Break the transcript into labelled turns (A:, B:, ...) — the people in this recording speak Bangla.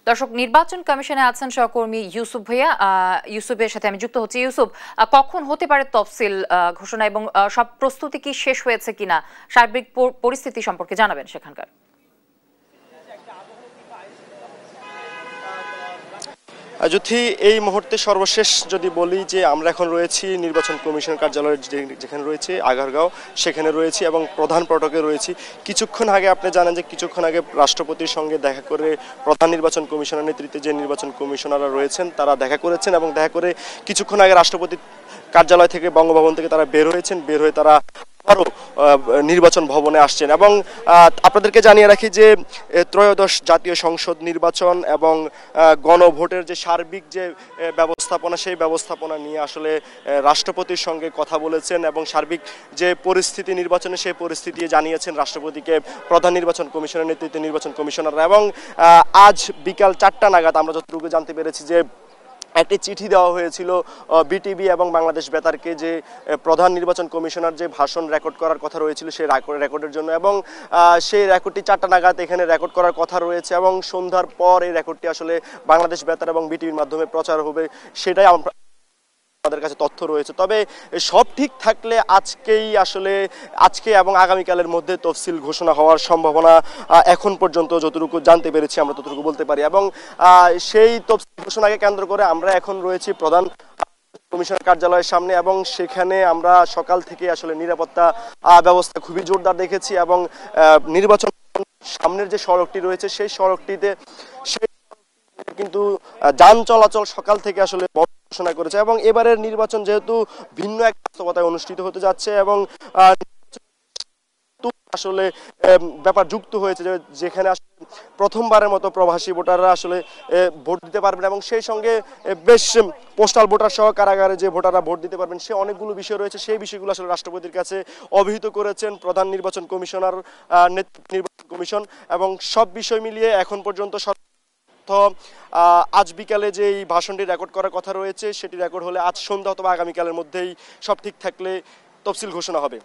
A: দর্শক, নির্বাচন কমিশনে আছেন সহকর্মী ইউসুফ ভাইয়া। ইউসুফের সাথে আমি যুক্ত হচ্ছি। ইউসুফ, কখন হতে পারে তফসিল ঘোষণা এবং সব প্রস্তুতি কি শেষ হয়েছে কিনা, সার্বিক পরিস্থিতি সম্পর্কে জানাবেন সেখানকার।
B: জ্যোতি, এই মুহূর্তে সর্বশেষ যদি বলি যে আমরা এখন রয়েছি নির্বাচন কমিশন কার্যালয়ের যেখানে রয়েছে আগারগাঁও, সেখানে রয়েছি এবং প্রধান ফটকে রয়েছি। কিছুক্ষণ আগে আপনি জানেন যে কিছুক্ষণ আগে রাষ্ট্রপতির সঙ্গে দেখা করে প্রধান নির্বাচন কমিশনের নেতৃত্বে যে নির্বাচন কমিশনাররা রয়েছেন তারা দেখা করেছেন এবং দেখা করে কিছুক্ষণ আগে রাষ্ট্রপতির কার্যালয় থেকে, বঙ্গভবন থেকে তারা বের হয়েছেন। বের হয়ে তারা আবারও নির্বাচন ভবনে আসছেন এবং আপনাদেরকে জানিয়ে রাখি যে ত্রয়োদশ জাতীয় সংসদ নির্বাচন এবং গণভোটের যে সার্বিক যে ব্যবস্থাপনা, সেই ব্যবস্থাপনা নিয়ে আসলে রাষ্ট্রপতির সঙ্গে কথা বলেছেন এবং সার্বিক যে পরিস্থিতি নির্বাচনে, সেই পরিস্থিতি জানিয়েছেন রাষ্ট্রপতিকে প্রধান নির্বাচন কমিশনের নেতৃত্বে নির্বাচন কমিশনাররা। এবং আজ বিকাল 4টা নাগাদ আমরা যতটুকু জানতে পেরেছি যে একটি চিঠি দেওয়া হয়েছিল বিটিভি এবং বাংলাদেশ বেতারকে, যে প্রধান নির্বাচন কমিশনার যে ভাষণ রেকর্ড করার কথা রয়েছিল সেই রেকর্ডের জন্য, এবং সেই রেকর্ডটি 4টা নাগাদ এখানে রেকর্ড করার কথা রয়েছে এবং সন্ধ্যার পর এই রেকর্ডটি আসলে বাংলাদেশ বেতার এবং বিটিভির মাধ্যমে প্রচার হবে, সেটাই আমাদের কাছে তথ্য রয়েছে। তবে সব ঠিক থাকলে আজকে এবং আগামীকালের মধ্যে তফসিল ঘোষণা হওয়ার সম্ভাবনা এখন পর্যন্ত যতটুকু জানতে পেরেছি আমরা ততটুকু বলতে পারি। এবং সেই তফসিল ঘোষণাকে কেন্দ্র করে আমরা এখন রয়েছি প্রধান কমিশনার কার্যালয়ের সামনে এবং সেখানে আমরা সকাল থেকে আসলে নিরাপত্তা ব্যবস্থা খুবই জোরদার দেখেছি এবং নির্বাচন সামনের যে সড়কটি রয়েছে সেই সড়কটিতে কিন্তু যান চলাচল সকাল থেকে আসলে ঘোষণা করেছে। এবং এবারের নির্বাচন যেহেতু ভিন্ন এক বাস্তবতায় অনুষ্ঠিত হতে যাচ্ছে এবং আসলে ব্যাপার যুক্ত হয়েছে যেখানে আসলে প্রথমবারের মতো প্রবাসী ভোটাররা আসলে ভোট দিতে পারবেন এবং সেই সঙ্গে বেশ পোস্টাল ভোটার সহ কারাগারে যে ভোটাররা ভোট দিতে পারবেন, সে অনেকগুলো বিষয় রয়েছে। সেই বিষয়গুলো আসলে রাষ্ট্রপতির কাছে অবহিত করেছেন প্রধান নির্বাচন কমিশনার, নির্বাচন কমিশন। এবং সব বিষয় মিলিয়ে এখন পর্যন্ত আজ বিকালে যে এই ভাষণটি রেকর্ড করার কথা রয়েছে সেটি রেকর্ড হলে আজ সন্ধ্যা অথবা আগামীকালের মধ্যেই সব ঠিক থাকলে তফসিল ঘোষণা হবে।